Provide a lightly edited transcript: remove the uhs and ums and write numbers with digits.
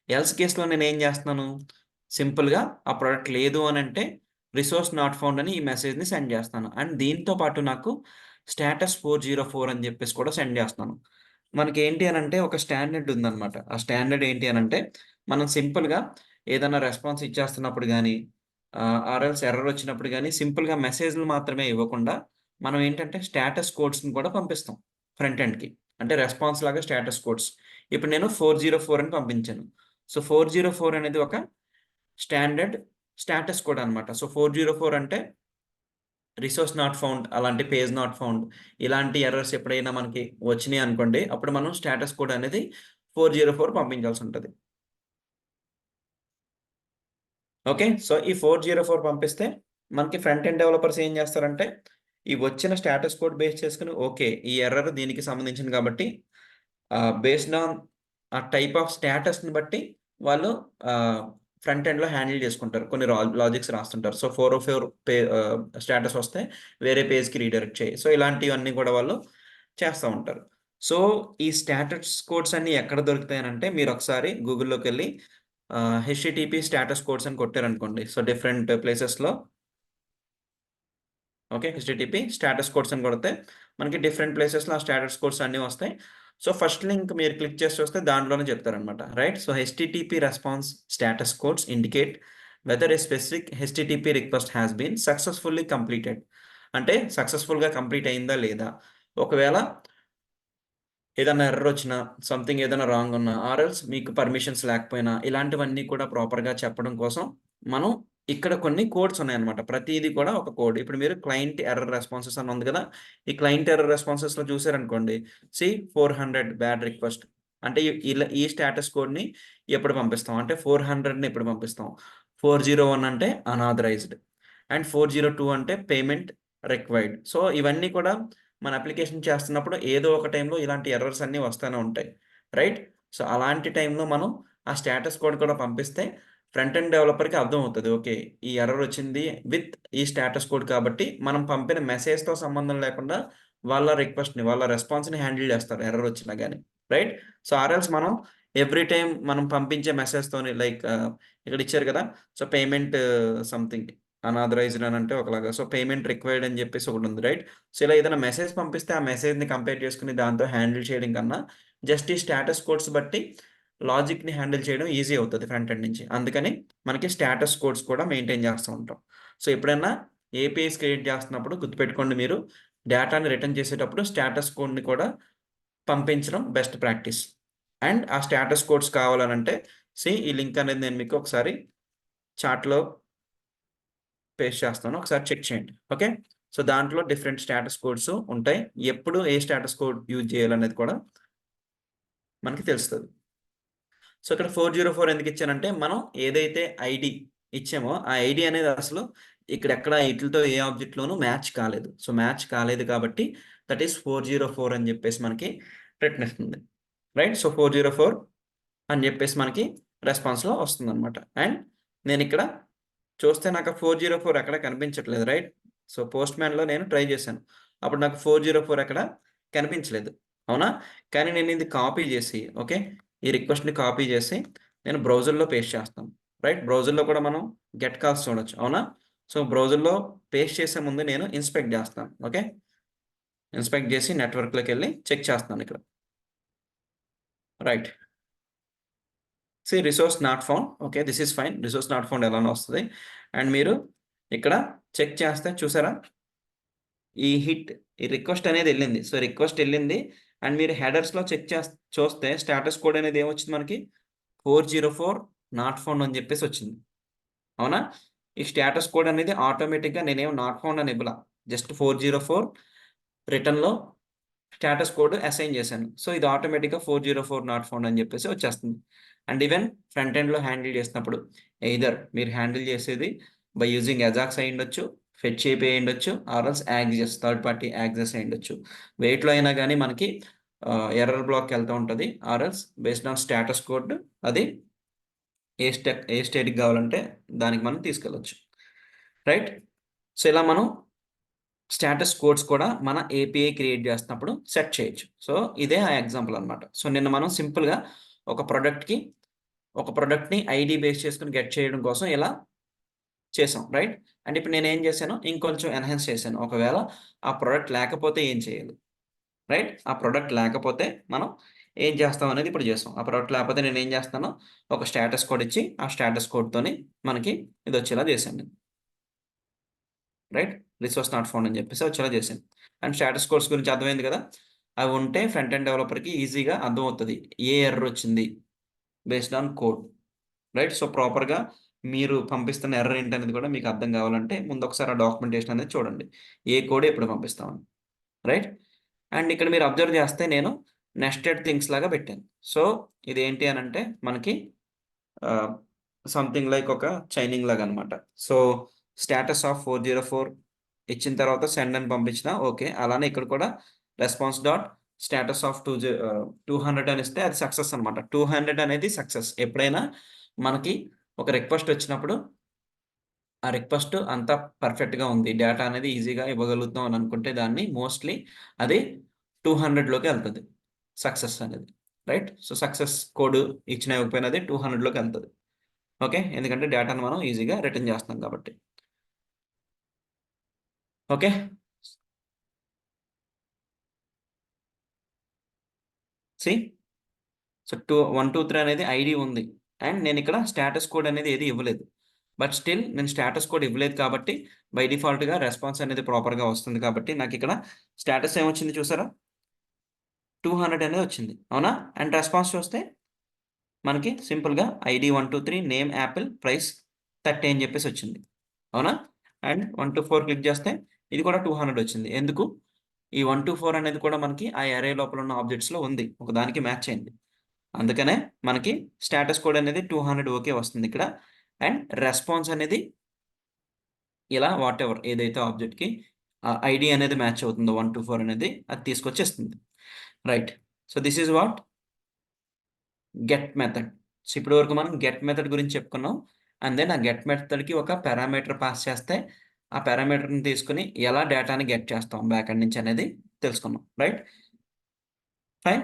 Else కేస్‌లో నేనేం చేస్తున్నాను, సింపుల్‌గా ఆ ప్రొడక్ట్ లేదు అనంటే రిసోర్స్ నాట్ ఫౌండ్ అని ఈ మెసేజ్‌ని సెండ్ చేస్తాను. అండ్ దీంతో పాటు నాకు స్టేటస్ 404 అని చెప్పేసి కూడా సెండ్ చేస్తున్నాను. మనకేంటి అనంటే ఒక స్టాండర్డ్ ఉందన్నమాట. ఆ స్టాండర్డ్ ఏంటి అనంటే మనం సింపుల్‌గా ఏదైనా రెస్పాన్స్ ఇచ్చేస్తున్నప్పుడు గాని ఆర్ ఎల్స్ ఎర్రర్ వచ్చినప్పుడు గాని సింపుల్‌గా మెసేజ్‌లు మాత్రమే ఇవ్వకుండా మనం ఏంటంటే స్టేటస్ కోడ్స్‌ని కూడా పంపిస్తాం ఫ్రంట్ ఎండ్‌కి. అంటే రెస్పాన్స్ లాగా స్టేటస్ కోడ్స్. ఇప్పుడు నేను 404 అని పంపించాను. సో, 404 అనేది ఒక స్టాండర్డ్ స్టేటస్ కోడ్ అన్నమాట. సో, 404 అంటే రిసోర్స్ నాట్ ఫౌండ్, అలాంటి పేజ్ నాట్ ఫౌండ్ ఇలాంటి ఎర్రర్స్ ఎప్పుడైనా మనకి వచ్చినాయి అనుకోండి, అప్పుడు మనం స్టేటస్ కోడ్ అనేది 404 పంపించాల్సుంటది. ఓకే. సో, ఈ 404 పంపిస్తే మనకి ఫ్రంట్ ఎండ్ డెవలపర్స్ ఏం చేస్తారంటే, ఈ వచ్చిన స్టేటస్ కోడ్ బేస్ చేసుకొని ఓకే. ఈ ఎర్రర్ దీనికి సంబంధించింది కాబట్టి బేస్డ్ ఆన్ ఆ టైప్ ఆఫ్ స్టేటస్‌ని బట్టి వాళ్ళు ఆహ్, ఫ్రంట్ ఎండ్‌లో హ్యాండిల్ చేసుకుంటారు. కొన్ని లాజిక్స్ రాస్తుంటారు. సో, 404 స్టేటస్ వస్తే వేరే పేజ్‌కి రీడైరెక్ట్ చేయి. సో, ఇలాంటివన్నీ కూడా వాళ్ళు చేస్తా ఉంటారు. సో, ఈ స్టేటస్ కోడ్స్ అన్నీ ఎక్కడ దొరుకుతాయనంటే మీరొకసారి గూగుల్‌లోకెళ్ళి హెచ్‌టిటిపి స్టేటస్ కోడ్స్ అని కొట్టారనుకోండి. సో, డిఫరెంట్ ప్లేసెస్‌లో ఓకే. హెచ్‌టిటిపి స్టేటస్ కోడ్స్ అని కొడితే మనకి డిఫరెంట్ ప్లేసెస్‌లో ఆ స్టేటస్ కోడ్స్ అన్నీ వస్తాయి. సో, ఫస్ట్ లింక్ మీరు క్లిక్ చేసి చూస్తే దాంట్లోనే చెప్తారనమాట. Right. So, HTTP response status codes indicate whether a specific HTTP request has been successfully completed. అంటే సక్సెస్‌ఫుల్‌గా కంప్లీట్ అయిందా లేదా? ఒకవేళ ఏదన్నా ఎర్రర్ వచ్చినా, సంథింగ్ ఏదైనా రాంగ్ ఉన్నా, ఆర్ ఎల్స్ మీకు పర్మిషన్స్ లేకపోయినా, ఇలాంటివన్నీ కూడా ప్రాపర్‌గా చెప్పడం కోసం, మనం ఇక్కడ కొన్ని కోడ్స్ ఉన్నాయన్నమాట. ప్రతీది కూడా ఒక కోడ్. ఇప్పుడు మీరు క్లయింట్ ఎర్రర్ రెస్పాన్సెస్ అని ఉంది కదా! ఈ క్లయింట్ ఎర్రర్ రెస్పాన్సెస్‌లో చూసారనుకోండి, 400 బ్యాడ్ రిక్వెస్ట్ అంటే ఈ స్టేటస్ కోడ్‌ని ఎప్పుడు పంపిస్తాం? అంటే 400ని ఎప్పుడు పంపిస్తాం? 401 అంటే అనాథరైజ్డ్ అండ్ 402 అంటే పేమెంట్ రిక్వైర్డ్. సో, ఇవన్నీ కూడా మన అప్లికేషన్ చేస్తున్నప్పుడు ఏదో ఒక టైంలో ఇలాంటి ఎర్రర్స్ అన్నీ వస్తానే ఉంటాయి. రైట్? సో, అలాంటి టైంలో మనం ఆ స్టేటస్ కోడ్ కూడా పంపిస్తే ఫ్రంట్ ఎండ్ డెవలపర్‌కి అర్థమవుతది. ఓకే. ఈ ఎర్రర్ వచ్చింది విత్ ఈ స్టేటస్ కోడ్ కాబట్టి మనం పంపిన మెసేజ్‌తో సంబంధం లేకుండా వాళ్ళ రిక్వెస్ట్‌ని, వాళ్ళ రెస్పాన్స్‌ని హ్యాండిల్ చేస్తారు ఎర్రర్ వచ్చినా గాని. రైట్? సో, ఆర్ ఎల్స్ మనం ఎవ్రీ టైమ్ మనం పంపించే మెసేజ్‌తోని లైక్ ఇక్కడ ఇచ్చారు కదా! సో, పేమెంట్ సంథింగ్ అనాథరైజ్డ్ అనంటే ఒకలాగా. సో, పేమెంట్ రిక్వైర్డ్ అని చెప్పేసి ఒకటుంది. రైట్? సో, ఇలా ఏదైనా మెసేజ్ పంపిస్తే ఆ మెసేజ్‌ని కంపేర్ చేసుకొని దాంతో హ్యాండిల్ చేయడం కన్నా, జస్ట్ ఈ స్టేటస్ కోడ్స్ బట్టి లాజిక్‌ని హ్యాండిల్ చేయడం ఈజీ అవుతది ఫ్రంట్ ఎండ్ నుంచి. అందుకని మనకి స్టేటస్ కోడ్స్ కూడా మెయింటైన్ చేస్తూ ఉంటాం. సో, ఎప్పుడైనా ఏపీఐస్ క్రియేట్ చేస్తున్నప్పుడు గుర్తుపెట్టుకోండి మీరు డేటాని రిటర్న్ చేసేటప్పుడు స్టేటస్ కోడ్‌ని కూడా పంపించడం బెస్ట్ ప్రాక్టీస్. అండ్ ఆ స్టేటస్ కోడ్స్ కావాలనంటే ఈ లింక్ అనేది నేను మీకు ఒకసారి చాట్‌లో పేస్ట్ చేస్తాను. ఒకసారి చెక్ చేయండి. ఓకే. సో, దాంట్లో డిఫరెంట్ స్టేటస్ కోడ్స్ ఉంటాయి. ఎప్పుడు ఏ స్టేటస్ కోడ్ యూజ్ చేయాలనేది కూడా మనకి తెలుస్తది. సో, ఇక్కడ 404 ఎందుకిచ్చానంటే, మనం ఏదైతే ఐడీ ఇచ్చామో, ఆ ఐడీ అనేది అసలు ఇక్కడెక్కడ ఈటిలతో ఏ ఆబ్జెక్ట్‌లోనూ మ్యాచ్ కాలేదు. సో, మ్యాచ్ కాలేదు కాబట్టి దట్ ఈస్ 404 అని జెప్పేసి మనకి రిటర్న్ ఇస్తుంది. రైట్? సో, 404 అని జెప్పేసి మనకి రెస్పాన్స్‌లో వస్తుందనమాట. అండ్ నేనిక్కడ చూస్తే నాకు 404 ఎక్కడ కనిపించట్లేదు. రైట్? సో, పోస్ట్‌మ్యాన్‌లో నేను ట్రై చేశాను. అప్పుడు నాకు 404 ఎక్కడ కనిపించలేదు. అవునా? కానీ నేనిది కాపీ జేసి ఓకే. ఈ రిక్వెస్ట్‌ని కాపీ జేసి నేను బ్రౌజర్‌లో పేస్ట్ చేస్తాను. రైట్? బ్రౌజర్‌లో కూడా మనం గెట్ కాల్స్ చూడొచ్చు. అవునా? సో, బ్రౌజర్‌లో పేస్ట్ చేసే ముందు నేను ఇన్స్పెక్ట్ జేస్తాను. ఓకే. ఇన్స్పెక్ట్ జేసి నెట్వర్క్‌లోకెళ్ళి చెక్ చేస్తున్నానిక్కడ. Right. Resource not found. Okay. This is fine. Resource not found ఎలానో వస్తది. అండ్ మీరు ఇక్కడ చెక్ చేస్తే చూసారా? ఈ హిట్ ఈ రిక్వెస్ట్ అనేదెళ్ళింది. సో, రిక్వెస్ట్ ఎళ్ళింది. అండ్ మీరు హెడర్స్‌లో చెక్ చూస్తే స్టేటస్ కోడ్ అనేది ఏమొచ్చింది మనకి 404 నాట్ ఫౌండ్ అని జెప్పేసొచ్చింది. అవునా? ఈ స్టేటస్ కోడ్ అనేది ఆటోమేటిక్‌గా నేనేమి నాట్ ఫౌండ్ అని ఇవ్వలా. జస్ట్ 404 రిటర్న్‌లో స్టేటస్ కోడ్ అసైన్ చేశాను. సో, ఇది ఆటోమేటిక్‌గా 404 నాట్ ఫౌండ్ అని చెప్పేసి వచ్చేస్తుంది. అండ్ ఈవెన్ ఫ్రంట్ ఎండ్‌లో హ్యాండిల్ చేసినప్పుడు ఎయిదర్ మీరు హ్యాండిల్ చేసేది బై యూజింగ్ అజాక్స్ అయ్యుండొచ్చు, ఫెచ్ ఏపీఐ అయ్యుండొచ్చు, or else access third party access అయ్యుండొచ్చు. వేటిలో అయినా గాని మనకి ఎర్రర్ బ్లాక్‌కెళ్తా ఉంటది. Or else based on status code అది ఏ స్టేట్‌కి కావాలంటే దానికి మనం తీసుకెళ్ళొచ్చు. రైట్? సో, ఇలా మనం స్టేటస్ కోడ్స్ కూడా మన ఏపీఐ క్రియేట్ చేస్తున్నప్పుడు సెట్ చేయొచ్చు. సో, ఇదే ఆ ఎగ్జాంపుల్ అన్నమాట. సో, నిన్న మనం సింపుల్‌గా ఒక ప్రొడక్ట్‌కి ఒక ప్రొడక్ట్‌ని ఐడీ బేస్ చేసుకొని గెట్ చేయడం కోసం ఇలా చేసాం. రైట్? అండ్ ఇప్పుడు నేనేం చేశాను, ఇంకొంచెం ఎన్హాన్స్ చేశాను. ఒకవేళ ఆ ప్రొడక్ట్ లేకపోతే ఏం చేయాలి? రైట్? ఆ ప్రొడక్ట్ లేకపోతే మనం ఏం చేస్తాం అనేది ఇప్పుడు చేసాం. ఆ ప్రొడక్ట్ లేకపోతే నేనేం చేస్తాను, ఒక స్టేటస్ కోడ్ ఇచ్చి, ఆ స్టేటస్ కోడ్‌తోని మనకి ఇదొచ్చేలా చేశాను నేను. రైట్? రిసోర్స్ నాట్ ఫౌండ్ అని చెప్పేసి వచ్చేలా చేశాను. అండ్ స్టేటస్ కోడ్స్ గురించి అర్థమైంది కదా! అవి ఉంటే ఫ్రంట్ ఎండ్ డెవలపర్‌కి ఈజీగా అర్థమవుతది. ఏ ఎర్రర్ వచ్చింది based on code. Right? So, ప్రాపర్‌గా మీరు పంపిస్తున్న ఎర్రర్ ఏంటనేది కూడా మీకు అర్థం కావాలంటే ముందు ఒకసారి ఆ డాక్యుమెంటేషన్ అనేది చూడండి. ఏ కోడ్ ఎప్పుడు పంపిస్తామని. రైట్? అండ్ ఇక్కడ మీరు అబ్జర్వ్ చేస్తే నేను నెస్టెడ్ థింగ్స్ లాగా పెట్టాను. సో, ఇదేంటి అనంటే మనకి ఆహ్, సంథింగ్ లైక్ ఒక చైనింగ్ లాగనమాట. సో, స్టేటస్ ఆఫ్ 404 ఇచ్చిన తర్వాత సెండ్ అని పంపించినా ఓకే. అలానే ఇక్కడ కూడా రెస్పాన్స్ డాట్ స్టేటస్ ఆఫ్ 200 అని ఇస్తే అది సక్సెస్ అనమాట. 200 అనేది సక్సెస్. ఎప్పుడైనా మనకి ఒక రిక్వెస్ట్ వచ్చినప్పుడు ఆ రిక్వెస్ట్ అంతా పర్ఫెక్ట్‌గా ఉంది. డేటా అనేది ఈజీగా ఇవ్వగలుగుతున్నాం అని అనుకుంటే దాన్ని మోస్ట్‌లీ అది 200లోకి ఎళ్తది. సక్సెస్ అనేది. రైట్? సో, సక్సెస్ కోడ్ ఇచ్చినా ఇవ్వకపోయినా అది 200లోకి ఎళ్తది. ఓకే. ఎందుకంటే డేటాను మనం ఈజీగా రిటర్న్ చేస్తున్నాం కాబట్టి. ఓకే. సీ సో, 1, 2, 3 అనేది ఐడీ ఉంది. అండ్ నేనిక్కడ స్టేటస్ కోడ్ అనేది ఏది ఇవ్వలేదు. బట్ స్టిల్ నేను స్టేటస్ కోడ్ ఇవ్వలేదు కాబట్టి బై డిఫాల్ట్‌గా రెస్పాన్స్ అనేది ప్రాపర్‌గా వస్తుంది కాబట్టి నాకిక్కడ స్టేటస్ ఏమొచ్చింది చూసారా? 200 అనేది వచ్చింది. అవునా? అండ్ రెస్పాన్స్ చూస్తే మనకి సింపుల్‌గా ఐడీ 123 నేమ్ యాపిల్ ప్రైస్ 30 అని చెప్పేసి వచ్చింది. అవునా? అండ్ 124 క్లిక్ చేస్తే ఇది కూడా 200 వచ్చింది. ఎందుకు? ఈ 124 అనేది కూడా మనకి ఆ అర్రే లోపల ఉన్న ఆబ్జెక్ట్స్‌లో ఉంది. ఒకదానికి మ్యాచ్ అయింది. అందుకనే మనకి స్టేటస్ కోడ్ అనేది 200 ఓకే వస్తుందిక్కడ. అండ్ రెస్పాన్స్ అనేది ఇలా వాటెవర్ ఏదైతే ఆబ్జెక్ట్‌కి ఐడీ అనేది మ్యాచ్ అవుతుందో 124 అనేది అది తీసుకొచ్చి ఇస్తుంది. Right. So, this is what get method. So, ఇప్పటి వరకు మనం గెట్ మెథడ్ గురించి చెప్పుకున్నాం. అండ్ దెన్ ఆ గెట్ మెథడ్‌కి ఒక పారామీటర్ పాస్ చేస్తే, ఆ పారామీటర్‌ని తీసుకొని ఎలా డేటాని గెట్ చేస్తాం బ్యాక్ ఎండ్ నుంచి అనేది తెలుసుకున్నాం. రైట్? ఫైన్.